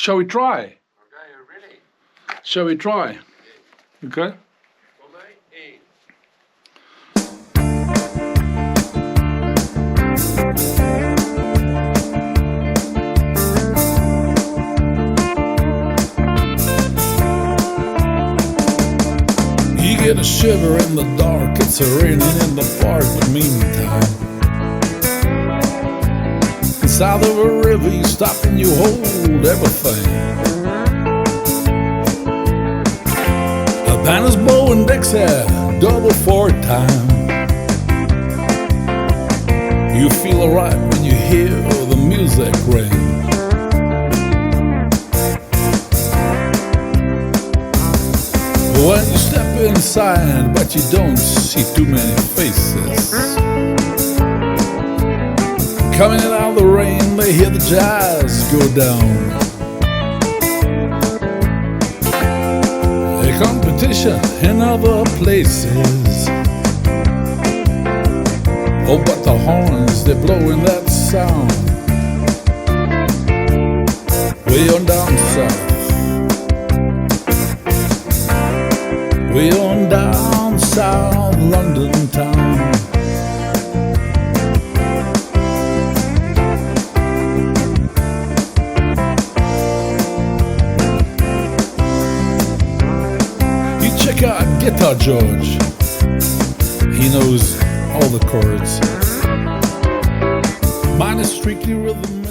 Shall we try? Okay, you ready? Shall we try? Okay. For mij 1. You get a shiver in the dark, it's raining in the park, but meantime, inside of a river you stop and you hold everything. A banner's bow and Dixie, double for time. You feel alright when you hear the music ring. When you step inside, but you don't see too many faces. Coming out of the rain, they hear the jazz go down. A competition in other places. Oh, but the horns, they're blowing that sound. Way on down south. Way on down south London town. You check out Guitar George. He knows all the chords. Mine is strictly rhythm.